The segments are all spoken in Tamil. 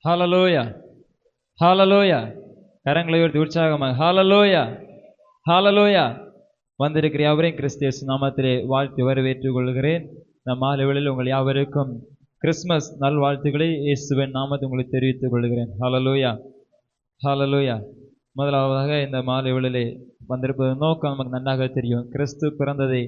ஹalleluya, ஹalleluya. கரங்களை உயர்த்தி உற்சாகமாக ஹalleluya, ஹalleluya. வந்திருக்கிற யாவரையும் கிறிஸ்து இயேசு நாமத்திலே வாழ்த்தி வரவேற்றுக் கொள்கிறேன். இந்த மாலை வேளையில் உங்கள் யாவருக்கும் கிறிஸ்மஸ் நல்வாழ்த்துக்களை இயேசுவின் நாமத்தை உங்களுக்கு தெரிவித்துக் கொள்கிறேன். ஹalleluya, ஹalleluya. முதலாவதாக இந்த மாலை வேளையிலே வந்திருப்பது நோக்கம் நமக்கு நன்றாக தெரியும். கிறிஸ்து பிறந்ததை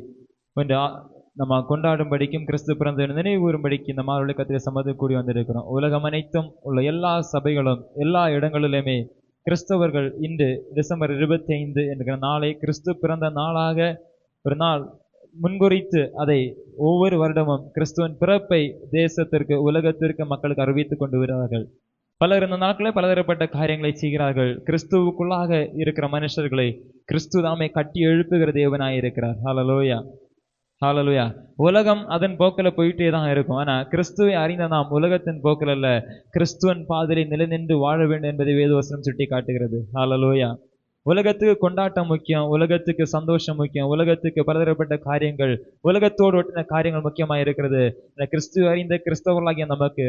நம்ம கொண்டாடும்படிக்கும் கிறிஸ்து பிறந்த நினைவுறும்படிக்கு இந்த மாலை கத்திர சம்மதி கூடி வந்திருக்கிறோம். உலகம் அனைத்தும் உள்ள எல்லா சபைகளும் எல்லா இடங்களிலுமே கிறிஸ்தவர்கள் இன்று டிசம்பர் 25 என்கிற நாளை கிறிஸ்து பிறந்த நாளாக ஒரு நாள் முன்குறித்து அதை ஒவ்வொரு வருடமும் கிறிஸ்துவின் பிறப்பை தேசத்திற்கு உலகத்திற்கு மக்களுக்கு அறிவித்துக் கொண்டு வருகிறார்கள். பலர் இந்த நாட்களே பலதரப்பட்ட காரியங்களை செய்கிறார்கள். கிறிஸ்துவுக்குள்ளாக இருக்கிற மனுஷர்களை கிறிஸ்து தாமே கட்டி எழுப்புகிற தேவனாய் இருக்கிறார். ஹalleluya, ஹalleluya. உலகம் அதன் போக்கில் போயிட்டே தான் இருக்கும். ஆனா கிறிஸ்துவை அறிந்த நாம் உலகத்தின் போக்கில் அல்ல, கிறிஸ்துவன் பாதையை நிலைநின்று வாழ வேண்டும் என்பதை வேதவசனம் சுட்டி காட்டுகிறது. ஹalleluya. உலகத்துக்கு கொண்டாட்டம் முக்கியம், உலகத்துக்கு சந்தோஷம் முக்கியம், உலகத்துக்கு பலதரப்பட்ட காரியங்கள், உலகத்தோடு ஒட்டின காரியங்கள் முக்கியமாக இருக்கிறது. கிறிஸ்து அறிந்த கிறிஸ்தவர்களாகிய நமக்கு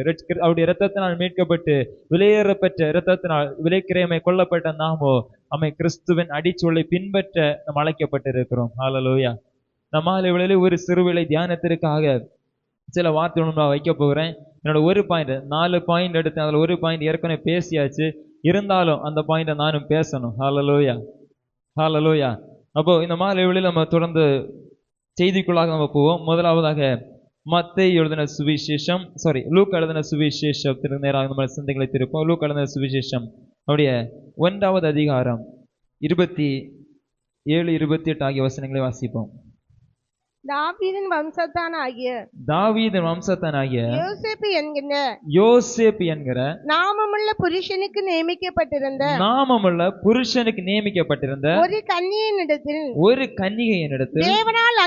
அவருடைய இரத்தத்தினால் மீட்கப்பட்டு விலையேறப்பட்ட இரத்தத்தினால் விலைக்கிரயமை கொல்லப்பட்ட நாமோ நம்மை கிறிஸ்துவின் அடிச்சொல்லை பின்பற்ற நாம் அழைக்கப்பட்டிருக்கிறோம். ஹalleluya. நம்மால வேளையில ஒரு சிறுவேளை தியானத்திற்காக சில வார்த்தை நான் வைக்க போகிறேன். என்னோட ஒரு பாயிண்ட் 4 பாயிண்ட் எடுத்து அதில் ஒரு பாயிண்ட் ஏற்கனவே பேசியாச்சு, இருந்தாலும் அந்த பாயிண்டை நானும் பேசணும். ஹalleluya, ஹalleluya. அப்போ இந்த மாலை வேளையில நம்ம தொடர்ந்து செய்திக்குள்ளாக நம்ம போவோம். முதலாவதாக மத்தேயு எழுதின சுவிசேஷம் லூக்கா எழுதின சுவிசேஷத்திற்கு நேராக நம்ம சிந்தைகளை திருப்போம். லூக்கா எழுதின சுவிசேஷம் அவருடைய 1வது அதிகாரம் 27, 28 ஆகிய வசனங்களை வாசிப்போம். தாவீதின் வம்சத்தானாகிய யோசேப்பு என்கிற நாமமுள்ள புருஷனுக்கு நியமிக்கப்பட்டிருந்த ஒரு கன்னிகையினிடத்தில் தேவனால்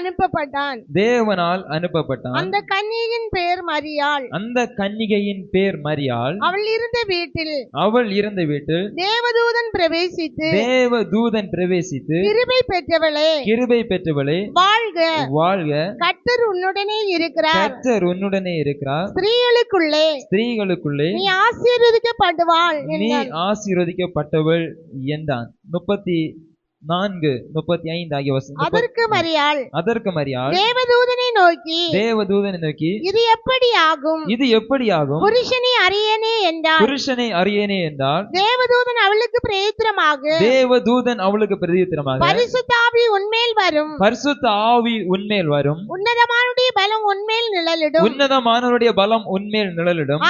அனுப்பப்பட்டான். அந்த கன்னிகையின் பேர் மரியாள். அவள் இருந்த வீட்டில் தேவதூதன் பிரவேசித்து கிருபை பெற்றவளே வாழ்க, கர்த்தர் உன்னுடனே இருக்கிறார், ஸ்திரீகளுக்குள்ளே நீ ஆசீர்வதிக்கப்பட்டவள் என்றான். 34, 35 ஆகிய வசனம். அதற்கு மரியாள் தேவதூதனை நோக்கி இது எப்படி ஆகும் புருஷனை அறியேனே என்றால் தேவதூதன் அவளுக்கு பிரதியுத்தரமாக பரிசுத்த ஆவி உன்மேல் வரும், உன்னதமானுடைய பலம் உன்மேல் நிழலிடும்.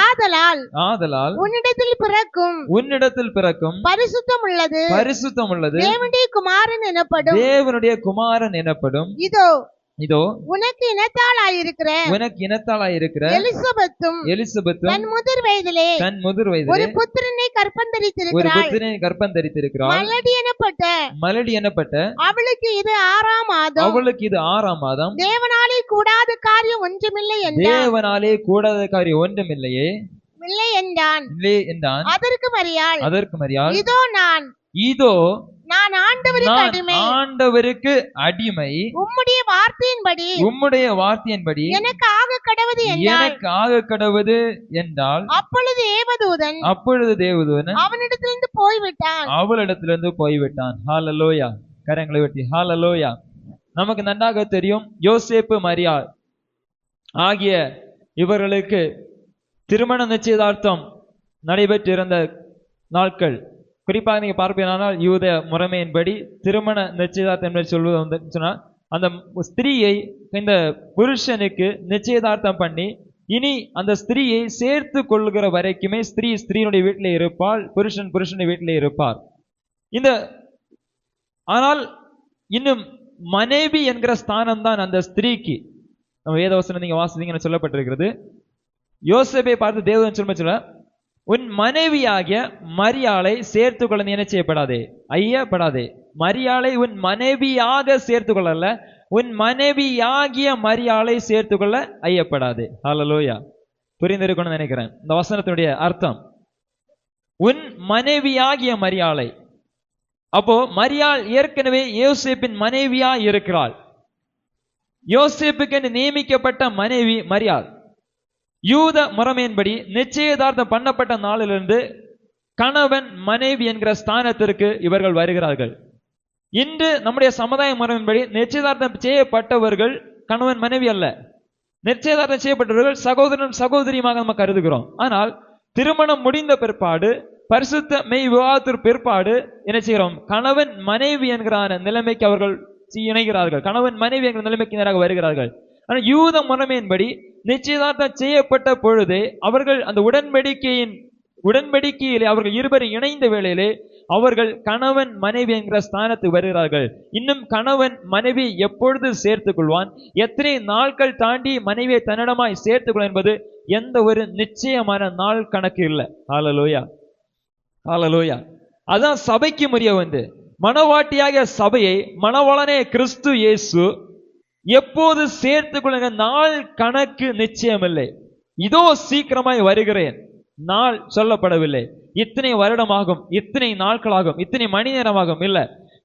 ஆதலால் உன்னிடத்தில் பிறக்கும் பரிசுத்தம் உள்ளது தேவனுடைய குமாரன் எனப்படும். இதோ உனக்கு இனத்தாளாயிருக்கிற எலிசபெத்தும் தன் முதிர் வயதிலே ஒரு புத்திரனை கர்ப்பந்தரித்திருக்கிறாள். மலடி எனப்பட்ட அவளுக்கு இது 6ஆம் மாதம். தேவனாலே கூடாத காரியம் ஒன்றுமில்லையே என்றான். அதற்கு மரியாள் இதோ நான் ஆண்டவருக்கு அடிமை, உம்முடைய வார்த்தையின்படி எனக்கு ஆக கடவது என்றால். அப்பொழுது தேவதூதன் அவளிடத்திலிருந்து போய்விட்டான். ஹalleluya. கரங்களை வெட்டி ஹalleluya. நமக்கு நன்றாக தெரியும், யோசேப்பு மரியாள் ஆகிய இவர்களுக்கு திருமண நிச்சயதார்த்தம் நடைபெற்றிருந்த நாட்கள். குறிப்பாக நீங்க பார்ப்பீங்கன்னால் யூத முறைமையின்படி திருமண நிச்சயதார்த்தம் என்று சொல்வது சொன்னால் அந்த ஸ்திரீயை இந்த புருஷனுக்கு நிச்சயதார்த்தம் பண்ணி இனி அந்த ஸ்திரீயை சேர்த்து கொள்ளுகிற வரைக்குமே ஸ்திரீனுடைய வீட்டிலே இருப்பாள், புருஷனுடைய வீட்டிலே இருப்பார். ஆனால் இன்னும் மனைவி என்கிற ஸ்தானம் தான் அந்த ஸ்திரீக்கு. நம்ம வேதவசனம் நீங்க வாசித்தீங்கன்னு சொல்லப்பட்டிருக்கிறது. யோசேப்பை பார்த்து தேவதூதன் சொல்ல, உன் மனைவியாகிய மரியாளை சேர்த்து கொள்ள நீ என்ன செய்யப்படாதே, ஐயப்படாதே. மரியாளை உன் மனைவியாக சேர்த்து கொள்ளல, உன் மனைவியாகிய மரியாளை சேர்த்து கொள்ள ஐயப்படாதே. ஹalleluya. புரிந்திருக்கணும்னு நினைக்கிறேன் இந்த வசனத்தினுடைய அர்த்தம். உன் மனைவியாகிய மரியாளை. அப்போ மரியாள் ஏற்கனவே யோசேப்பின் மனைவியா இருக்கிறாள். யோசேப்புக்கு நியமிக்கப்பட்ட மனைவி மரியாள். யூத முறைமையின்படி நிச்சயதார்த்தம் பண்ணப்பட்ட நாளிலிருந்து கணவன் மனைவி என்கிற ஸ்தானத்திற்கு இவர்கள் வருகிறார்கள். இன்று நம்முடைய சமுதாய முறையின்படி நிச்சயதார்த்தம் செய்யப்பட்டவர்கள் கணவன் மனைவி அல்ல, நிச்சயதார்த்தம் செய்யப்பட்டவர்கள் சகோதரன் சகோதரியுமாக நம்ம கருதுகிறோம். ஆனால் திருமணம் முடிந்த பிற்பாடு, பரிசுத்த மெய் விவாதத்திற்கு பிற்பாடு என்ன செய்கிறோம்? கணவன் மனைவி என்கிற நிலைமைக்கு அவர்கள் இணைகிறார்கள், கணவன் மனைவி என்கிற நிலைமைக்கு நேராக வருகிறார்கள். ஆனால் யூத முறைமையின்படி நிச்சயதார்த்தம் செய்யப்பட்ட பொழுதே அவர்கள் அந்த உடன்படிக்கையிலே அவர்கள் இருவரும் இணைந்த வேளையிலே அவர்கள் கணவன் மனைவி என்கிற ஸ்தானத்துக்கு வருகிறார்கள். இன்னும் கணவன் மனைவி எப்பொழுது சேர்த்துக் கொள்வான், எத்தனை நாட்கள் தாண்டி மனைவியை தன்னிடமாய் சேர்த்துக் கொள்வான் என்பது எந்த ஒரு நிச்சயமான நாள் கணக்கு இல்லை. ஹல்லேலூயா, ஹல்லேலூயா. அதான் சபைக்கு முறைய மணவாட்டியாக சபையை மணவாளனே கிறிஸ்து இயேசு எப்போது சேர்த்துக் கொள்ளுங்க நாள் கணக்கு நிச்சயமில்லை. இதோ சீக்கிரமாய் வருகிறேன், நாள் சொல்லப்படவில்லை. இத்தனை வருடமாகும், இத்தனை நாட்களாகும், இத்தனை மணி நேரமாகும், இல்ல,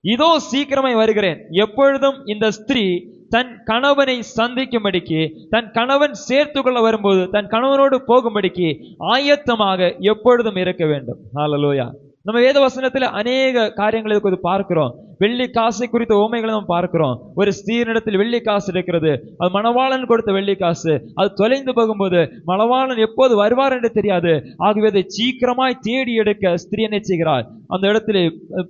இதோ சீக்கிரமாய் வருகிறேன். எப்பொழுதும் இந்த ஸ்திரீ தன் கணவனை சந்திக்கும்படிக்கு, தன் கணவன் சேர்த்து கொள்ள வரும்போது தன் கணவனோடு போகும்படிக்கு ஆயத்தமாக எப்பொழுதும் இருக்க வேண்டும். ஹல்லேலூயா. நம்ம வேத வசனத்துல அநேக காரியங்களை பார்க்கிறோம். வெள்ளி காசை குறித்த உவமைகளை நம்ம பார்க்கிறோம். ஒரு ஸ்திரீனிடத்தில் வெள்ளி காசு இருக்கிறது, அது மணவாளன் கொடுத்த வெள்ளி காசு. அது தொலைந்து போகும்போது மணவாளன் எப்போது வருவார் என்று தெரியாது. ஆகவே அதை சீக்கிரமாய் தேடி எடுக்க ஸ்திரீ என்ன செய்கிறார்? அந்த இடத்துல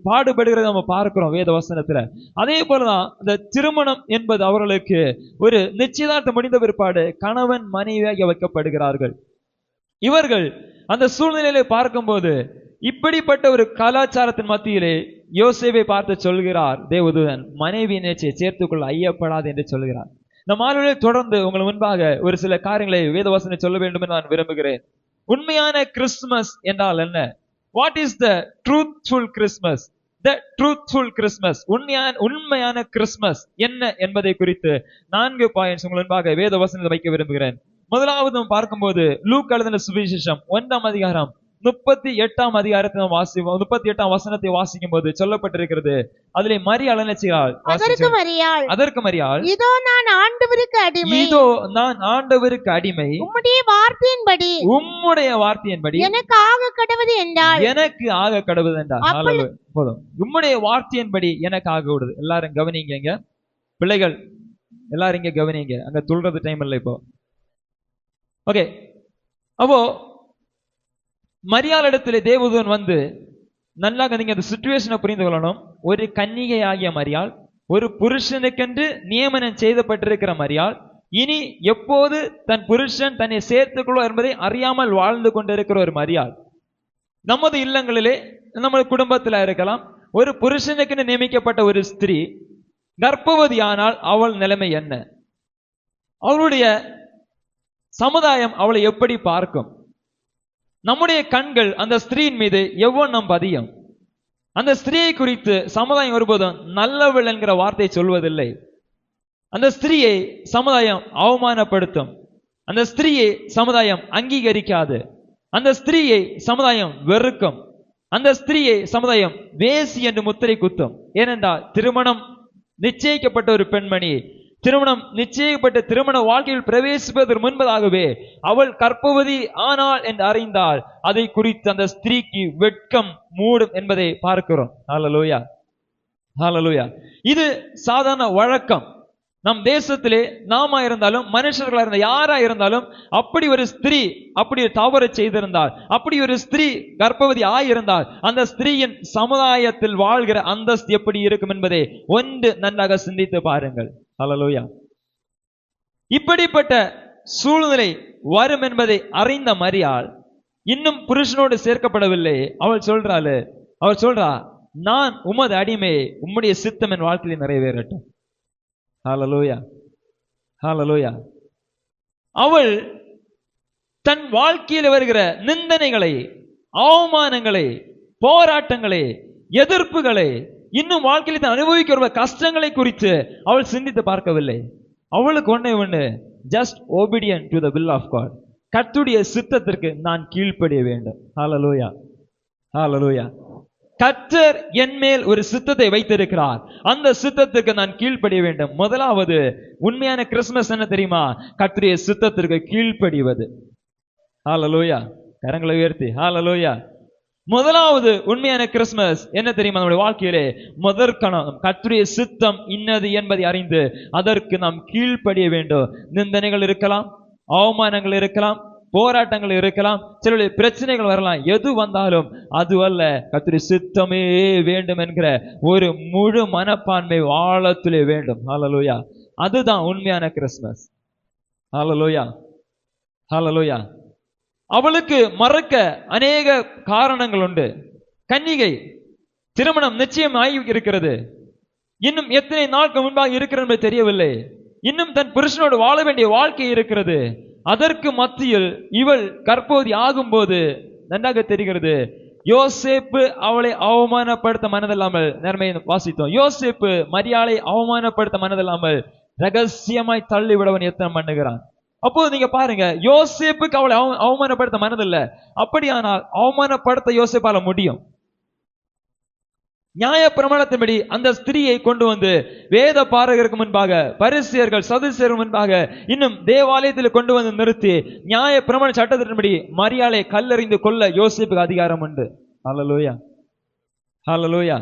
பாடுபடுகிறத நம்ம பார்க்கிறோம் வேத வசனத்துல. அதே போலதான் இந்த திருமணம் என்பது அவர்களுக்கு ஒரு நிச்சயதார்த்தம் முடிந்த பிற்பாடு கணவன் மனைவியாக வைக்கப்படுகிறார்கள். இவர்கள் அந்த சூழ்நிலையில பார்க்கும்போது இப்படிப்பட்ட ஒரு கலாச்சாரத்தின் மத்தியிலே யோசேப்பை பார்த்து சொல்கிறார் தேவதூதன், மனைவி நேச்சை சேர்த்துக்கொள்ள ஐயப்படாது என்று சொல்கிறார். இந்த மாலையில் தொடர்ந்து உங்கள் முன்பாக ஒரு சில காரியங்களை வேதவசனம் சொல்ல வேண்டும் என்று நான் விரும்புகிறேன். உண்மையான கிறிஸ்துமஸ் என்றால் என்ன? What is the truthful Christmas? The truthful Christmas, உண்மையான கிறிஸ்துமஸ் என்ன என்பதை குறித்து 4 பாயிண்ட்ஸ் உங்கள் முன்பாக வேதவசனத்தை வைக்க விரும்புகிறேன். முதலாவது பார்க்கும்போது லூக்கா எழுதின சுவிசேஷம் 1ஆம் அதிகாரம் 38ஆம் அதிகாரத்தை 38ஆம் வசனத்தை வாசிக்கும் போது சொல்லப்பட்டிருக்கிறது, அதிலே மரியாள் என்ன செய்கிறாள்? அதற்கு மரியாள், இதோ நான் ஆண்டவருக்கு அடிமை, இதோ நான் ஆண்டவருக்கு அடிமை, உம்முடைய வார்த்தையின்படி எனக்கு ஆக கடவுது என்றால், எனக்கு ஆக கடவுது என்றால் போதும். உம்முடைய வார்த்தையின்படி எனக்கு ஆக விடுது. எல்லாரும் கவனிங்க, பிள்ளைகள் எல்லாரும் இங்க கவனிங்க, அங்க துள்றது டைம் இல்லை இப்போ. ஓகே, அப்போ மரியாள் இடத்துல தேவதூதன் நல்லா நீங்க அந்த சிச்சுவேஷனை புரிந்து கொள்ளணும். ஒரு கன்னிகை ஆகிய மரியாள், ஒரு புருஷனுக்கென்று நியமனம் செய்யப்பட்டிருக்கிற மரியாள், இனி எப்போது தன் புருஷன் தன்னை சேர்த்துக்கொள்ள என்பதை அறியாமல் வாழ்ந்து கொண்டிருக்கிற ஒரு மரியாள். நமது இல்லங்களிலே நம்ம குடும்பத்தில் இருக்கலாம். ஒரு புருஷனுக்கென்று நியமிக்கப்பட்ட ஒரு ஸ்திரீ கர்ப்பவதியானால் அவள் நிலைமை என்ன? அவளுடைய சமுதாயம் அவளை எப்படி பார்க்கும்? நம்முடைய கண்கள் அந்த ஸ்திரீயின் மீது எவ்வளவு பதியும்? அந்த ஸ்திரீயை குறித்து சமுதாயம் ஒருபோதும் நல்லவள் என்கிற வார்த்தை சொல்வதில்லை. அந்த ஸ்திரீயை சமுதாயம் அவமானப்படுத்தும், அந்த ஸ்திரீயை சமுதாயம் அங்கீகரிக்காது, அந்த ஸ்திரீயை சமுதாயம் வெறுக்கும், அந்த ஸ்திரீயை சமுதாயம் வேசி என்று முத்திரை குத்தும். ஏனென்றால் திருமணம் நிச்சயிக்கப்பட்ட ஒரு பெண்மணி, திருமணம் நிச்சயிக்கப்பட்ட திருமண வாழ்க்கையில் பிரவேசிப்பதற்கு முன்பதாகவே அவள் கர்ப்பவதி ஆனாள் என்று அறிந்தால் அதை குறித்து அந்த ஸ்திரீக்கு வெட்கம் மூடும் என்பதை பார்க்கிறோம். ஹல்லேலூயா, ஹல்லேலூயா. இது சாதாரண வழக்கம். நம் தேசத்திலே நாம இருந்தாலும் மனுஷர்களா இருந்த யாரா இருந்தாலும் அப்படி ஒரு ஸ்திரீ அப்படி தவறு செய்திருந்தால், அப்படி ஒரு ஸ்திரீ கர்ப்பவதி ஆயிருந்தால் அந்த ஸ்திரீயின் சமுதாயத்தில் வாழ்கிற அந்தஸ்து எப்படி இருக்கும் என்பதை ஒன்று நன்றாக சிந்தித்து பாருங்கள். ஹல்லேலூயா. இப்படிப்பட்ட சூழ்நிலை வரும் என்பதை அறிந்த மரியாள் இன்னும் புருஷனோடு சேர்க்கப்படவில்லை. அவள் சொல்றா, நான் உமது அடிமை, உம்முடைய சித்தம் என் வாழ்க்கையில் நிறைவேறட்டும். ஹல்லேலூயா, ஹல்லேலூயா. அவள் தன் வாழ்க்கையில் வருகிற நிந்தனைகளை, அவமானங்களை, போராட்டங்களை, எதிர்ப்புகளை, இன்னும் வாழ்க்கையில் தான் அனுபவிக்கிற கஷ்டங்களை குறித்து அவள் சிந்தித்து பார்க்கவில்லை. அவளுக்கு ஒண்ணு, just obedient to the will of God. கர்த்தருடைய சித்தத்திற்கு நான் கீழ்ப்படிய வேண்டும். ஹல்லேலூயா, ஹல்லேலூயா. கர்த்தர் என் மேல் ஒரு சித்தத்தை வைத்திருக்கிறார், அந்த சித்தத்துக்கு நான் கீழ்ப்படிய வேண்டும். முதலாவது உண்மையான கிறிஸ்துமஸ் என்ன தெரியுமா? கர்த்தருடைய சித்தத்திற்கு கீழ்ப்படிவது. ஹalleluya. கரங்களை உயர்த்தி ஹalleluya. முதலாவது உண்மையான கிறிஸ்மஸ் என்ன தெரியுமா? நம்முடைய வாழ்க்கையிலே முதற்கணம் கர்த்தருடைய சித்தம் இன்னது என்பதை அறிந்து அதற்கு நாம் கீழ்ப்படிய வேண்டும். நிந்தனைகள் இருக்கலாம், அவமானங்கள் இருக்கலாம், போராட்டங்கள் இருக்கலாம், சில பிரச்சனைகள் வரலாம். எது வந்தாலும் அது அல்ல, கர்த்தருடைய சித்தமே வேண்டும் என்கிற ஒரு முழு மனப்பான்மை ஆழத்திலே வேண்டும். ஹalleluya. அதுதான் உண்மையான கிறிஸ்மஸ். ஹalleluya. ஹalleluya. அவளுக்கு மறக்க அநேக காரணங்கள் உண்டு. கன்னிகை, திருமணம் நிச்சயம் ஆகி இருக்கிறது. இன்னும் எத்தனை நாட்கள் முன்பாக இருக்கிறது என்பது தெரியவில்லை. இன்னும் தன் புருஷனோடு வாழ வேண்டிய வாழ்க்கை இருக்கிறது. அதற்கு மத்தியில் இவள் கர்ப்பவதி ஆகும்போது நன்றாக தெரிகிறது, யோசேப்பு அவளை அவமானப்படுத்த மனதில்லாமல், நேர்மையை வாசித்தோம், யோசேப்பு மரியாளை அவமானப்படுத்த மனதில்லாமல் ரகசியமாய் தள்ளிவிடவன் எத்தனை பண்ணுகிறான். அப்போது நீங்க பாருங்க, யோசேப்புக்கு அவளை அவமானப்படுத்த மனதில்லை. அப்படியானால் அவமானப்படுத்த யோசேப்பால முடியும். நியாய பிரமாணத்தின்படி அந்த ஸ்திரியை கொண்டு வந்து வேத பாரகருக்கு முன்பாக, பரிசேயர்கள் சதுசேயர்கள் முன்பாக, இன்னும் தேவாலயத்தில் கொண்டு வந்து நிறுத்தி நியாய பிரமாண சட்டத்தின்படி மரியாளை கல்லெறிந்து கொள்ள யோசேப்புக்கு அதிகாரம் உண்டு. ஹalleluya. ஹalleluya.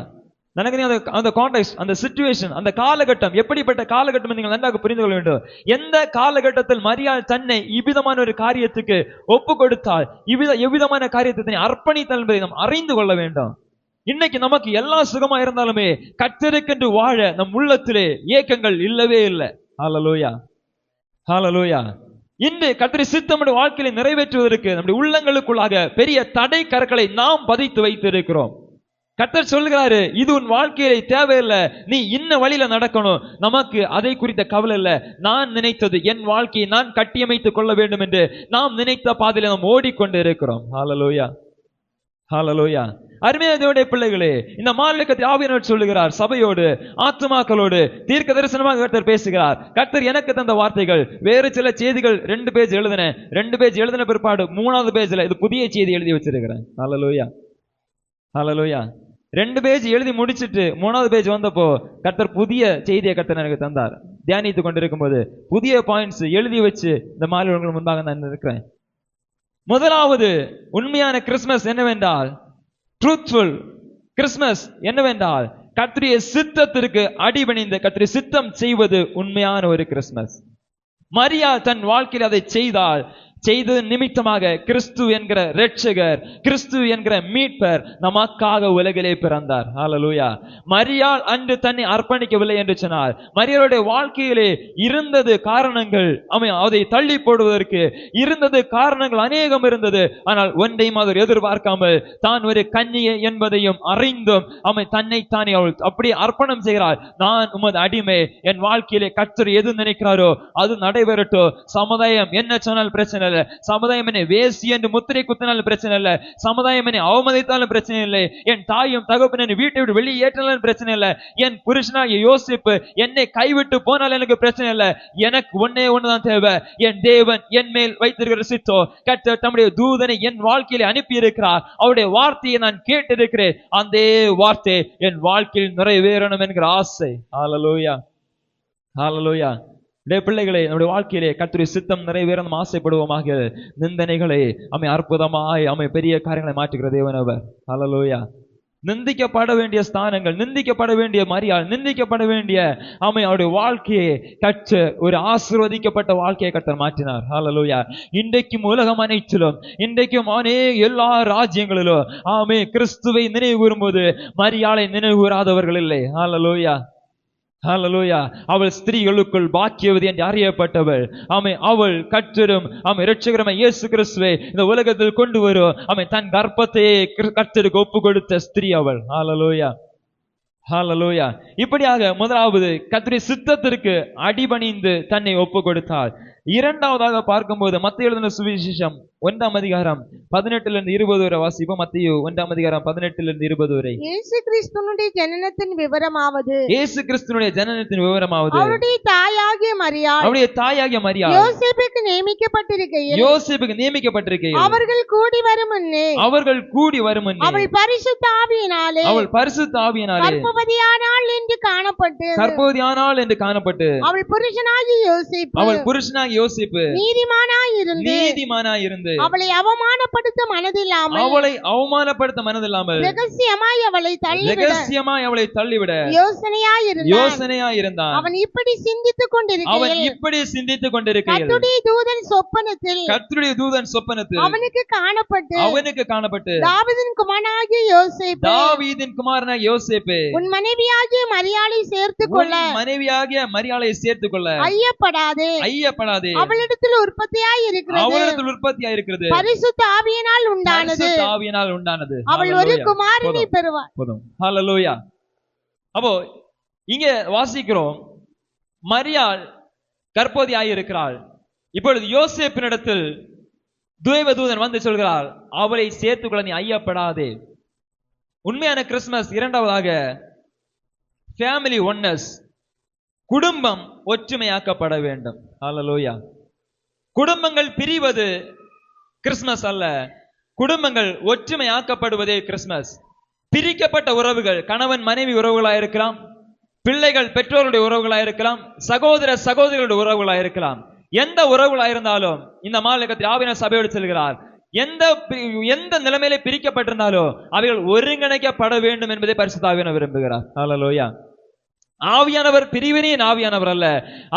எனக்கு அந்த கான்டெக்ஸ்ட், அந்த சிச்சுவேஷன், அந்த காலகட்டம் எப்படிப்பட்ட காலகட்டம் நீங்கள் நன்றாக புரிந்து கொள்ள வேண்டும். எந்த காலகட்டத்தில் மரியாள் தன்னை இவ்விதமான ஒரு காரியத்துக்கு ஒப்பு கொடுத்தால், எவ்விதமான காரியத்தை தன்னை அர்ப்பணித்தால் என்பதை நாம் அறிந்து கொள்ள வேண்டும். இன்னைக்கு நமக்கு எல்லா சுகமா இருந்தாலுமே கர்த்தருக்கென்று வாழ நம் உள்ளத்திலே ஏக்கங்கள் இல்லவே இல்லை. ஹalleluya. ஹalleluya. இன்று கர்த்தருடைய சித்தம் வாழ்க்கையை நிறைவேற்றுவதற்கு நம்முடைய உள்ளங்களுக்குள்ளாக பெரிய தடை கற்களை நாம் பதித்து வைத்திருக்கிறோம். கர்த்தர் சொல்கிறாரு, இது உன் வாழ்க்கையிலே தேவையில்லை, நீ இன்ன வழியில நடக்கணும். நமக்கு அதை குறித்த கவலை இல்லை. நான் நினைத்தது, என் வாழ்க்கையை நான் கட்டியமைத்துக் கொள்ள வேண்டும் என்று நாம் நினைத்த பாதையில நாம் ஓடிக்கொண்டு இருக்கிறோம். ஹalleluya. ஹalleluya. அருமையான தேவனுடைய பிள்ளைகளே, இந்த மாநிலத்தில் ஆவியானவர் சொல்லுகிறார், சபையோடு ஆத்துமாக்களோடு தீர்க்க தரிசனமாக கர்த்தர் பேசுகிறார். கர்த்தர் எனக்கு தந்த வார்த்தைகள் வேறு சில செய்திகள் 2 பேஜ் எழுதின, 2 பேஜ் எழுதின பிற்பாடு 3வது பேஜ்ல இது புதிய செய்தி எழுதி வச்சிருக்கிறேன். ஹalleluya. ஹalleluya. 2 பேஜ் எழுதி முடிச்சிட்டு 3வது பேஜ் வந்தப்போ கர்த்தர் புதிய செய்தியை கர்த்தர் எனக்கு தந்தார். தியானித்து கொண்டிருக்கும் போது புதிய பாயிண்ட்ஸ் எழுதி வச்சு இந்த மாநிலங்கள் முன்பாக நான் இருக்கிறேன். முதலாவது உண்மையான கிறிஸ்மஸ் என்னவென்றால், ட்ரூத்ஃபுல் கிறிஸ்மஸ் என்னவென்றால், கர்த்தருடைய சித்தத்திற்கு அடிபணிந்து கர்த்தருடைய சித்தம் செய்வது உண்மையான ஒரு கிறிஸ்மஸ். மரியா தன் வாழ்க்கையில் அதை செய்தது நிமித்தமாக கிறிஸ்து என்கிற இரட்சகர், கிறிஸ்து என்கிற மீட்பர் நமக்காக உலகிலே பிறந்தார். ஹalleluya. மரியாள் அன்று தன்னை அர்ப்பணிக்கவில்லை என்று சொன்னால், மரியாளுடைய வாழ்க்கையிலே இருந்தது காரணங்கள், அதை தள்ளி போடுவதற்கு இருந்தது காரணங்கள் அநேகம் இருந்தது. ஆனால் ஒன்றையும் அவர் எதிர்பார்க்காமல் தான் ஒரு கன்னிகை என்பதையும் அறிந்தும் தன்னைத்தானே அவள் அப்படியே அர்ப்பணம் செய்கிறாள். நான் உமது அடிமை, என் வாழ்க்கையிலே கர்த்தர் எது நினைக்கிறாரோ அது நடைபெறட்டும். சமுதாயம் என்ன சொன்னால் பிரச்சனை இல்லை, சமுதாயம் என்னை வேசி என்று முத்திரை குத்தினாலும் பிரச்சனை இல்லை, சமுதாயம் என்னை அவமதித்தாலும் பிரச்சனை இல்லை, என் தாயும் தகப்பன் என்னை வீட்டை விட்டு வெளியே ஏற்றினாலும் பிரச்சனை இல்லை, என் புருஷனாகிய யோசேப்பு என்னை கைவிட்டு போனால் எனக்கு பிரச்சனை இல்லை. எனக்கு ஒன்னே ஒண்ணுதான் தேவை, என் தேவன் என் மேல் வைத்திருக்கிற சித்தோ, கர்த்தர் தம்முடைய தூதனை என் வாழ்க்கையில அனுப்பி இருக்கிறார், அவருடைய வார்த்தையை நான் கேட்டிருக்கிறேன், அந்த வார்த்தை என் வாழ்க்கையில் நிறைவேறணும் என்கிற ஆசை. ஹalleluya. ஹalleluya. பிள்ளைகளே, நம்முடைய வாழ்க்கையிலே கர்த்தருடைய சித்தம் நிறைவேறணும் ஆசைப்படுவோமாக. நிந்தனைகளை அற்புதமாய் பெரிய காரியங்களை மாற்றுகிற தேவன் அவர். ஹalleluya. நிந்திக்கப்பட வேண்டிய ஸ்தானங்கள், நிந்திக்கப்பட வேண்டிய மரியாள், நிந்திக்கப்பட வேண்டிய அவருடைய வாழ்க்கையை கர்த்தர் ஒரு ஆசீர்வதிக்கப்பட்ட வாழ்க்கையை கர்த்தர் மாற்றினார். ஹalleluya. இன்றைக்கும் உலகம் அனைத்திலும், இன்றைக்கும் எல்லா ராஜ்யங்களிலும் கிறிஸ்துவை நினைவு கூறும்போது மரியாளை நினைவு கூறாதவர்கள் இல்லை. ஹalleluya. ஹalleluya. அவள் ஸ்திரீகளுக்குள் பாக்கியவதி என்று அறியப்பட்டவள். அவள் கர்த்தரும் இரட்சகருமாகிய இயேசு கிறிஸ்துவை இந்த உலகத்தில் கொண்டு வரும் தன் கர்ப்பத்தையே கர்த்தருக்கு ஒப்பு கொடுத்த ஸ்திரீ அவள். ஹalleluya. ஹalleluya. இப்படியாக முதலாவது கர்த்தருடைய சித்தத்திற்கு அடிபணிந்து தன்னை ஒப்பு கொடுத்தாள். இரண்டாவதாக பார்க்கும்போது மத்தேயு எழுதின சுவிசேஷம் 1ஆம் அதிகாரம் 18 20 வரை வாசிப்போம். மத்தேயு 1ஆம் அதிகாரம் 18 20 வரை. இயேசு கிறிஸ்துவினுடைய ஜனனத்தின் விவரமாவது, இயேசு கிறிஸ்துவினுடைய ஜனனத்தின் விவரமாவது, அவருடைய தாயாகிய மரியாள் யோசேப்புக்கு நியமிக்கப்பட்டிருக்கையில் அவர்கள் கூடி வரும் முன்னே அவள் பரிசுத்த ஆவியினாலே கர்ப்பவதியானாள் என்று காணப்பட்டு அவள் புருஷனாகிய யோசேப்பு நீதிமானாயிருந்து அவளை அவமானப்படுத்த மனதில்லாமல் ரகசியமாய் அவளை தள்ளிவிட யோசனையாய் இருந்தான். அவன் இப்படி சிந்தித்துக் கொண்டிருக்கையில் கர்த்தருடைய தூதன் சொப்பனத்தில் அவனுக்கு காணப்பட்டு தாவீதின் குமாரனாகிய யோசேப்பே உன் மனைவியாகிய மரியாளை சேர்த்துக் கொள்ள ஐயப்படாதே அவளிடத்தில் உற்பத்தியாய் இருக்கிறது பரிசுத்த ஆவியினால் உண்டானது அவள் ஒரு குமாரனை பெறுவாள். ஹல்லேலூயா. அப்போ இங்க வாசிக்கிறோம், மரியாள் கர்ப்பவதியாய் இருக்கிறாள். இப்பொழுது யோசேப்பினிடத்தில் தேவதூதன் வந்து சொல்கிறார், அவளை சேர்த்துக்கொள்ள நீ ஐயப்படாதே. உண்மையான கிறிஸ்துமஸ் இரண்டாவதாக ஃபேமிலி ஒன்னஸ், குடும்பம் ஒற்றுமையாக்கப்பட வேண்டும். ஹல்லேலூயா. குடும்பங்கள் பிரிவது கிறிஸ்துமஸ் அல்ல, குடும்பங்கள் ஒற்றுமையாக்கப்படுவதே கிறிஸ்துமஸ். பிரிக்கப்பட்ட உறவுகள், கணவன் மனைவி உறவுகளாயிருக்கலாம், பிள்ளைகள் பெற்றோருடைய உறவுகளாயிருக்கலாம், சகோதரிகளுடைய உறவுகளாயிருக்கலாம், எந்த உறவுகளாயிருந்தாலும் இந்த மாநிலத்தில் ஆவியானவர் சபையோடு செல்கிறார். எந்த நிலைமையிலே பிரிக்கப்பட்டிருந்தாலும் அவைகள் ஒருங்கிணைக்கப்பட வேண்டும் என்பதை பரிசுத்த ஆவியானவர் விரும்புகிறார். ஹல்லேலூயா. ஆவியானவர் பிரிவினையின் ஆவியானவர் அல்ல,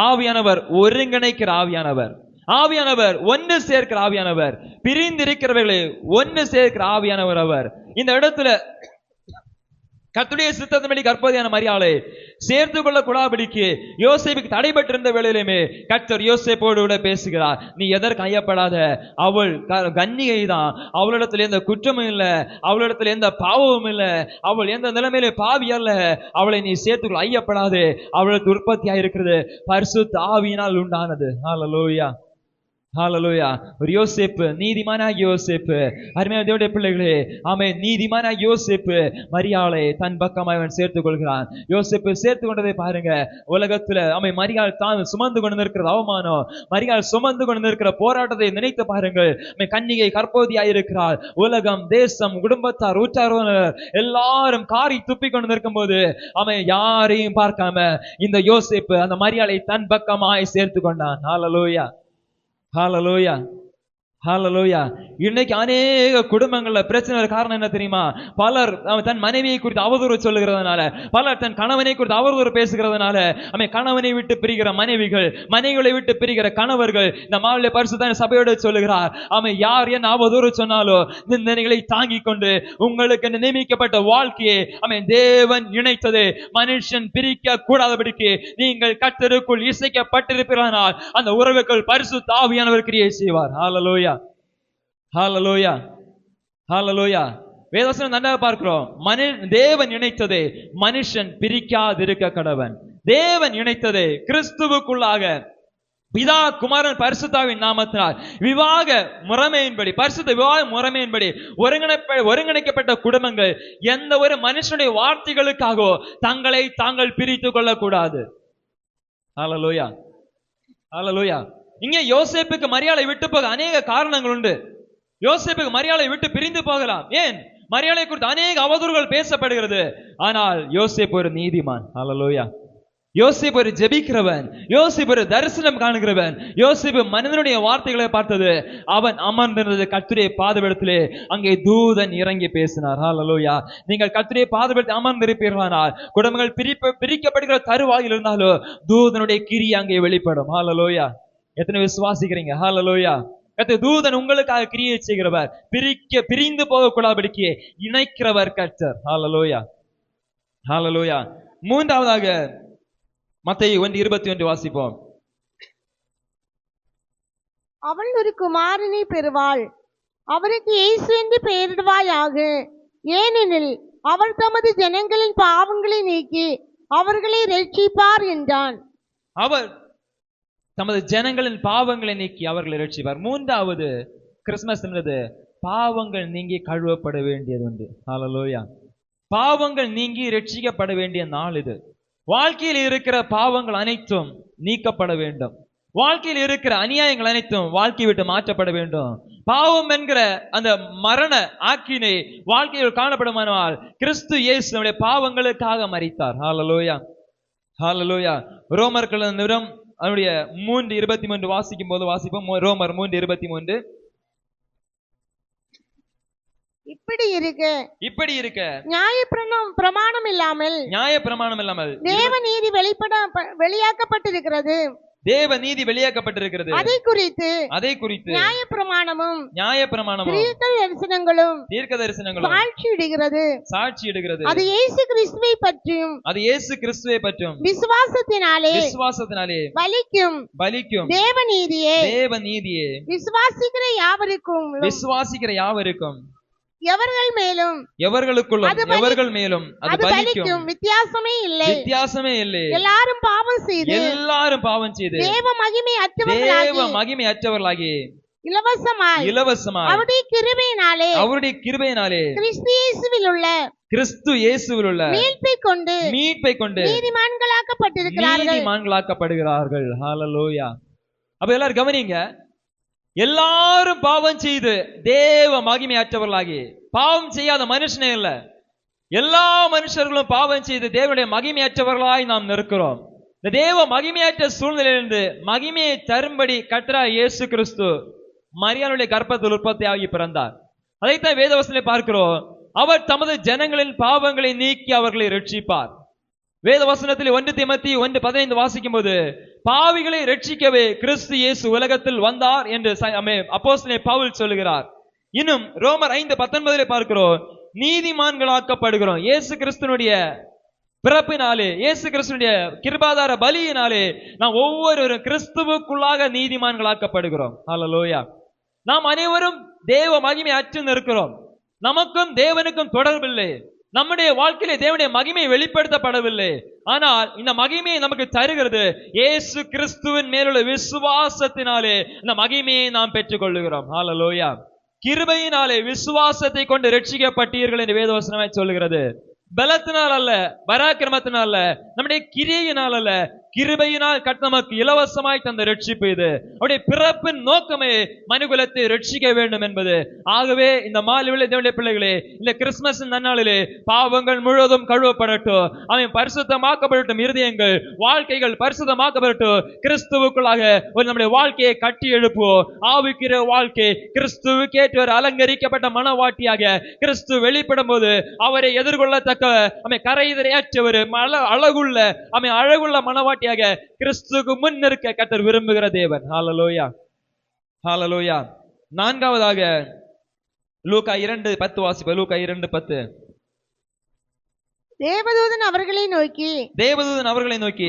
ஆவியானவர் ஒருங்கிணைக்கிற ஆவியானவர். ஆவியானவர் ஒன்று சேர்க்கிற ஆவியானவர், பிரிந்திருக்கிறவர்களை ஒன்று சேர்க்கிற ஆவியானவர் அவர். இந்த இடத்துல கர்த்தருடைய சித்தத்தின்படி கர்ப்பவதியான மரியாளை சேர்த்து கொள்ள கூடாபடிக்கு யோசேப்புக்கு தடைபட்டிருந்த வேளையிலுமே கர்த்தர் யோசேப்போடு கூட பேசுகிறார். நீ எதற்கு ஐயப்படாத, அவள் கன்னிகை தான், அவளிடத்துல எந்த குற்றமும் இல்லை, அவளிடத்துல எந்த பாவமும் இல்லை, அவள் எந்த நிலைமையில பாவி அல்ல, அவளை நீ சேர்த்துக்கொள்ள ஐயப்படாது, அவளுக்கு உற்பத்தியாக இருக்கிறது பரிசுத்த ஆவியினால் உண்டானது. ஹல்லேலூயா. ஹல்லேலூயா. ஒரு யோசேப்பு, நீதிமானாகிய யோசேப்பு, அருமையான தேவனுடைய பிள்ளைகளே, ஆமென், நீதிமானாகிய யோசேப்பு மரியாளை தன் பக்கமாய் அவன் சேர்த்துக் கொள்கிறான். யோசேப்பு சேர்த்து கொண்டதை பாருங்க. உலகத்துல மரியாள் தான் சுமந்து கொண்டு இருக்கிற அவமானம், மரியாள் சுமந்து கொண்டு இருக்கிற போராட்டத்தை நினைத்து பாருங்கள். கன்னிகை கர்ப்பவதியாய் இருக்கிறாள். உலகம், தேசம், குடும்பத்தார், உற்றார் எல்லாரும் காரி துப்பி கொண்டு நிற்கும் போது அவன் யாரையும் பார்க்காம இந்த யோசேப்பு அந்த மரியாளை தன் பக்கமாய் சேர்த்து கொண்டான். ஹல்லேலூயா. ஹல்லேலூயா. ஹல்லேலூயா. இன்னைக்கு அநேக குடும்பங்கள்ல பிரச்சனை காரணம் என்ன தெரியுமா? பலர் தன் மனைவியை குறித்து அவதூறு சொல்லுகிறதுனால, பலர் தன் கணவனை குறித்து அவதூறு பேசுகிறதுனால கணவனை விட்டு பிரிகிற மனைவிகள், மனைவிகளை விட்டு பிரிகிற கணவர்கள். இந்த மாநில பரிசுத்த சபையோடு சொல்லுகிறார், யார் என்ன அவதூறு சொன்னாலோ நிந்தனைகளை தாங்கிக் கொண்டு உங்களுக்கு நியமிக்கப்பட்ட வாழ்க்கையை தேவன் இணைத்தது மனுஷன் பிரிக்க கூடாதபடிக்கு நீங்கள் கர்த்தருக்குள் இசைக்கப்பட்டிருப்பீர்களானால் அந்த உறவுகள் பரிசுத்த ஆவியானவர் கிரியை செய்வார். ஹல்லேலூயா. ஹல்லேலூயா. ஹல்லேலூயா. வேதவசனம் நன்றாக பார்க்கிறோம், தேவன் இணைத்ததை மனுஷன் பிரிக்காதிருக்க கடவன். தேவன் இணைத்ததை கிறிஸ்துவுக்குள்ளாக பிதா குமாரன் பரிசுத்தாவின் நாமத்தினால் விவாக முறைமையின்படி, பரிசுத்த விவாக முறைமையின்படி ஒருங்கிணைக்கப்பட்ட குடும்பங்கள் எந்த ஒரு மனுஷனுடைய வார்த்தைகளுக்காக தங்களை தாங்கள் பிரித்துக் கொள்ளக்கூடாது. ஹல்லேலூயா. ஹல்லேலூயா. இங்கே யோசேப்புக்கு மரியாளை விட்டு போக அநேக காரணங்கள் உண்டு. யோசேப்புக்கு மரியாளை விட்டு பிரிந்து போகலாம். ஏன்? மரியாளை குறித்து அநேக அவதூறுகள் பேசப்படுகிறது. ஆனால் யோசேப்பு ஒரு நீதிமான். ஹல்லேலூயா. யோசேப்பு ஒரு ஜெபிக்கிறவன், யோசேப்பு ஒரு தரிசனம் காணுகிறவன். யோசேப்பு மனிதனுடைய வார்த்தைகளை பார்த்தது. அவன் அமர்ந்திருந்தது கர்த்தருடைய பாதபீடத்திலே. அங்கே தூதன் இறங்கி பேசினார். ஹல்லேலூயா. நீங்கள் கர்த்தருடைய பாதபீடத்தில் அமர்ந்திருப்பீர்களானால், குடும்பங்கள் பிரிக்கப்படுகிற தருவாயில் இருந்தாலும் தூதனுடைய கிரி அங்கே வெளிப்படும். ஹல்லேலூயா. எத்தனை விசுவாசிக்கிறீங்க? ஹல்லேலூயா. கர்த்தர் தூதன் உங்களுக்காக கிரியை செய்கிறவர், பிரிந்து போகக்கூடாதபடிக்கு இணைக்கிறவர் கர்த்தர். ஹல்லேலூயா. ஹல்லேலூயா. மூன்றாவதாக மத்தேயு 1:21 வாசிப்போம். அவள் ஒரு குமாரனை பெறுவாள், அவருக்கு இயேசு என்று பெயரிடுவாயாக, ஏனெனில் அவர் தமது ஜனங்களின் பாவங்களை நீக்கி அவர்களை ரட்சிப்பார் என்றான். அவர் தமது ஜனங்களின் பாவங்களை நீக்கி அவர்களை ரட்சிப்பார். மூன்றாவது கிறிஸ்துமஸ் என்பது பாவங்கள் நீங்கி கழுவப்பட வேண்டியது உண்டு. ஹல்லேலூயா. பாவங்கள் நீங்கி ரட்சிக்கப்பட வேண்டிய நாள் இது. வாழ்க்கையில் இருக்கிற பாவங்கள் அனைத்தும் நீக்கப்பட வேண்டும். வாழ்க்கையில் இருக்கிற அநியாயங்கள் அனைத்தும் வாழ்க்கையை விட்டு மாற்றப்பட வேண்டும். பாவம் என்கிற அந்த மரண ஆக்கினை வாழ்க்கையில் காணப்படுமானால் கிறிஸ்து இயேசு நம்முடைய பாவங்களுக்காக மரித்தார். ஹல்லேலூயா. ஹல்லேலூயா. ரோமர்கள் நிறம் அவருடைய 3:23 வாசிக்கும் போது வாசிப்போம். ரோமர் 3:23. இப்படி இருக்க நியாய பிரமாணம் இல்லாமல் தேவ நீதி வெளியாக்கப்பட்டிருக்கிறது. தேவ நீதி வெளியாக்கப்பட்டிருக்கிறது. அதை குறித்து நியாய பிரமாணமும் தீர்க்க தரிசனங்களும் சாட்சியிடுகிறது. அது இயேசு கிறிஸ்துவை பற்றியும் விசுவாசத்தினாலே பலிக்கும் தேவ நீதியே விசுவாசிக்கிற யாவருக்கும் எவர்கள் மேலும் அது பலிக்கும். வித்தியாசமே இல்லை. எல்லாரும் பாவம் செய்து தேவ மகிமை அற்றவர்களாகி இலவசமாய் அவருடைய கிருபையினாலே கிறிஸ்து இயேசுவில் உள்ள மீட்பை கொண்டு நீதிமான்களாக்கப்படுகிறார்கள். ஹல்லேலூயா. அப்ப எல்லாரும் கவனிங்க, எல்லாரும் பாவம் செய்து தேவ மகிமையற்றவர்களாகி, பாவம் செய்யாத மனுஷனே இல்ல, எல்லா மனுஷர்களும் பாவம் செய்து தேவனுடைய மகிமையற்றவர்களாய் நாம் நிற்கிறோம். இந்த தேவ மகிமையற்ற சூழ்நிலையிலிருந்து மகிமையை தரும்படி கர்த்தராகிய இயேசு கிறிஸ்து மரியாளுடைய கர்ப்பத்தில் உற்பத்தியாகி பிறந்தார். அதைத்தான் வேதவசனத்திலே பார்க்கிறோம். அவர் தமது ஜனங்களின் பாவங்களை நீக்கி அவர்களை ரட்சிப்பார். வேதவசனத்தில் 1 தீமோத்தேயு 1:15 வாசிக்கும் போது, பாவிகளை ரட்சிக்கவே கிறிஸ்து இயேசு உலகத்தில் வந்தார் என்று அப்போஸ்தலன் பவுல் சொல்லுகிறார். இன்னும் ரோமர் 5:19 பார்க்கிறோம், நீதிமான்களாக்கப்படுகிறோம். இயேசு கிறிஸ்துனுடைய பிறப்பினாலே, இயேசு கிறிஸ்துனுடைய கிருபாதார பலியினாலே நாம் ஒவ்வொருவரும் கிறிஸ்துவுக்குள்ளாக நீதிமான்களாக்கப்படுகிறோம். ஹல்லேலூயா. நாம் அனைவரும் தேவ மகிமை அற்று நிற்கிறோம். நமக்கும் தேவனுக்கும் தொடர்பில்லை. நம்முடைய வாழ்க்கையிலே தேவனுடைய மகிமை வெளிப்படுத்தப்படவில்லை. ஆனால் இந்த மகிமையை நமக்கு தருகிறது இயேசு கிறிஸ்துவின் மேலுள்ள விசுவாசத்தினாலே இந்த மகிமையை நாம் பெற்றுக் கொள்ளுகிறோம். ஹல்லேலூயா. கிருபையினாலே விசுவாசத்தை கொண்டு ரட்சிக்கப்பட்டீர்கள் என்று வேதவசனமாய் சொல்லுகிறது. பலத்தினால் அல்ல, பராக்கிரமத்தினால் அல்ல, நம்முடைய கிரியையினால் அல்ல, கிருபையினால் நமக்கு இலவசமாய் தந்த ரட்சிப்பு இது. அவருடைய பிறப்பின் நோக்கமே மனுகுலத்தை ரட்சிக்க வேண்டும் என்பது. ஆகவே இந்த மாலை தேவனுடைய பிள்ளைகளே, இந்த கிறிஸ்துமஸ் நன்னாளிலே பாவங்கள் முழுவதும் கழுவப்படட்டும், அவன் பரிசுத்தமாக்கப்படட்டும், இருதயங்கள் வாழ்க்கைகள் பரிசுத்தமாக்கப்படட்டும். கிறிஸ்துவுக்குள்ளாக ஒரு நம்முடைய வாழ்க்கையை கட்டி எழுப்புவோம். ஆவிக்கிற வாழ்க்கை கிறிஸ்துவுக்கேற்ற ஒரு அலங்கரிக்கப்பட்ட மனவாட்டியாக கிறிஸ்து வெளிப்படும் போது அவரை எதிர்கொள்ளத்தக்க கரைதரையற்றவர், அழகுள்ள மனவாட்டி கிறிஸ்துவுக்கு முன் இருக்க கர்த்தர் விரும்புகிற தேவன். ஹல்லேலூயா. ஹல்லேலூயா. நான்காவதாக லூக்கா 2:10 வாசிப்போம். லூக்கா 2:10. தேவதூதன் அவர்களை நோக்கி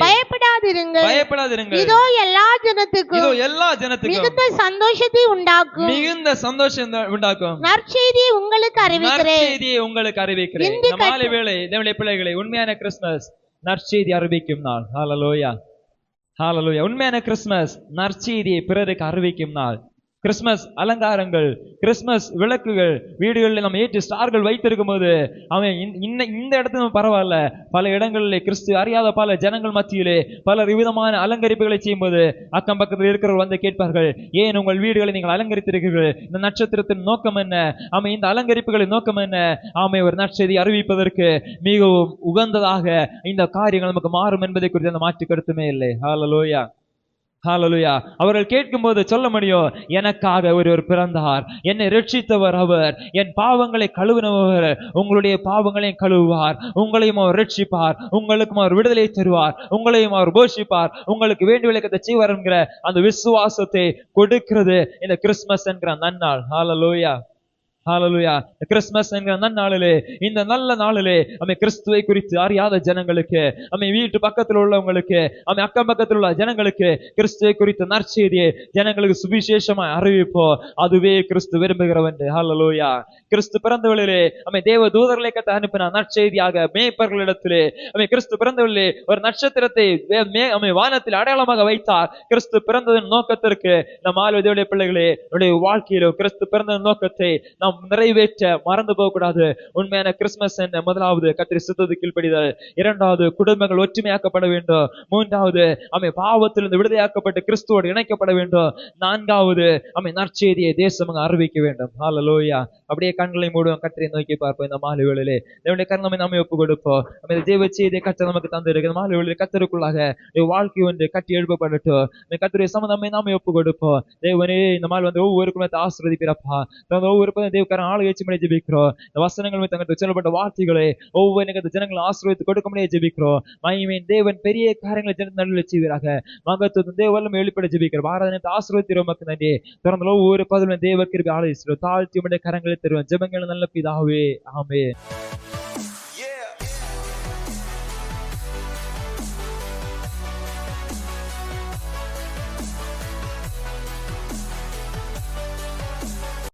பயப்படாதிருங்கள், இதோ எல்லா ஜனத்துக்கும் மிகுந்த சந்தோஷத்தை உண்டாக்கும் நற்செய்தியை உங்களுக்கு அறிவிக்கிறேன். இந்த மாலை வேளை தேவனுடைய பிள்ளைகளை, உண்மையான கிறிஸ்துமஸ் நற்செய்தி அறிவிக்கும் நாள். ஹல்லேலூயா. ஹல்லேலூயா. உண்மையான கிறிஸ்துமஸ் நற்செய்தியை பிறருக்கு அறிவிக்கும் நாள். கிறிஸ்துமஸ் அலங்காரங்கள், கிறிஸ்துமஸ் விளக்குகள் வீடுகளில் நம்ம ஏற்றி ஸ்டார்கள் வைத்திருக்கும் போது அவன் இந்த இடத்துல பரவாயில்ல, பல இடங்களிலே கிறிஸ்து அறியாத பல ஜனங்கள் மத்தியிலே பல விதமான அலங்கரிப்புகளை செய்யும் போது அக்கம் பக்கத்தில் இருக்கிறவர்கள் வந்து கேட்பார்கள், ஏன் உங்கள் வீடுகளை நீங்கள் அலங்கரித்திருக்கிறீர்கள்? இந்த நட்சத்திரத்தின் நோக்கம் என்ன? ஆமை இந்த அலங்கரிப்புகளின் நோக்கம் என்ன? ஆமை ஒரு நற்செய்தி அறிவிப்பதற்கு மிகவும் உகந்ததாக இந்த காரியங்கள் நமக்கு மாறும் என்பதை குறித்து அந்த மாற்று கருத்துமே இல்லை. ஹல்லேலூயா. ஹல்லேலூயா. அவர்கள் கேட்கும் போது சொல்ல முடியும், எனக்காக ஒருவர் பிறந்தார், என்னை ரட்சித்தவர் அவர், என் பாவங்களை கழுவினவர் உங்களுடைய பாவங்களையும் கழுவுவார், உங்களையும் அவர் ரட்சிப்பார், உங்களுக்கும் அவர் விடுதலை தருவார், உங்களையும் அவர் போஷிப்பார், உங்களுக்கு வேண்டிய விளக்கத்தை செய்வார் என்கிற அந்த விசுவாசத்தை கொடுக்கிறது இந்த கிறிஸ்துமஸ் என்கிற நன்னாள். ஹல்லேலூயா. ஹல்லேலூயா. கிறிஸ்துமஸ் என்கிற நன்னாளிலே, இந்த நல்ல நாளிலே அமை கிறிஸ்துவை குறித்து அறியாத ஜனங்களுக்கு, அமை வீட்டு பக்கத்தில் உள்ளவங்களுக்கு, அமை அக்கம் பக்கத்தில் உள்ள ஜனங்களுக்கு கிறிஸ்துவை குறித்த நற்செய்தியை ஜனங்களுக்கு சுவிசேஷமாய் அறிவிப்போம். அதுவே கிறிஸ்து விரும்புகிறவன். ஹல்லேலூயா. கிறிஸ்து பிறந்தவளிலே அமை தேவ தூதர்களை கத்த அனுப்பினார் நற்செய்தியாக மேய்ப்பர்களிடத்திலே. அமை கிறிஸ்து பிறந்தவளிலே ஒரு நட்சத்திரத்தை அமை வானத்தில் அடையாளமாக வைத்தார். கிறிஸ்து பிறந்ததன் நோக்கத்திற்கு நம் ஆளுடைய பிள்ளைகளே, வாழ்க்கையிலும் கிறிஸ்து பிறந்த நோக்கத்தை நாம் நிறைவேற்ற மறந்து போக கூடாது. உண்மையான கிறிஸ்துமஸ் என்ன? முதலாவது கர்த்தருடைய சித்தத்துக்கு கீழ்ப்படிதல், இரண்டாவது குடும்பங்கள் ஒற்றுமையாக்கப்பட வேண்டும், மூன்றாவது அமை பாவத்திலிருந்து விடுதலையாக்கப்பட்டு கிறிஸ்துவோடு இணைக்கப்பட வேண்டும், நான்காவது அமை நற்செய்தியை தேசம் அறிவிக்க வேண்டும். ஹல்லேலூயா. அப்படியே கண்களை மூடுவோம், கர்த்தரை நோக்கி பார்ப்போம். இந்த மாலை வேளையிலே தேவனுடைய கருணை நாமே ஒப்பு கொடுப்போம். நம்ம தேவ செய்தியை கர்த்தர் நமக்கு தந்திருக்கு. மாலை வேளையிலே கர்த்தருக்குள்ளாக வாழ்க்கை ஒன்று கட்டி எழுப்பப்படட்டும். கர்த்தருடைய சம்மதமே நாமே ஒப்பு கொடுப்போம். தேவனே இந்த மாலை ஒவ்வொருக்கும் ஆசீர்வதிப்பீரப்பா. ஒவ்வொரு தேவக்காரன் ஆளு வச்சு முடிய ஜெபிக்கிறோம். இந்த வசனங்கள் மீது தங்களுக்கு சொல்லப்பட்ட வார்த்தைகளை ஒவ்வொரு ஜனங்களை ஆசீர்வதித்து கொடுக்க முடிய ஜெபிக்கிறோம். மகிமையின் தேவன் பெரிய காரியங்களை ஜனத்தின் நடுவில் செய்வீராக. மகத்துவத்தின் தேவ வல்லமை வெளிப்பட ஜெபிக்கிறோம். பாரதத்தை ஆசீர்வதிக்கிறோம். மக்கள் நன்றி. தொடர்ந்து ஒவ்வொரு பதிலும் தேவ கிருபை ஆலோசிக்கிறோம். தாழ்த்தி உடைய கரங்களை தருவோம். ஜெபங்கள் நல்ல பிதாவே, ஆமென்.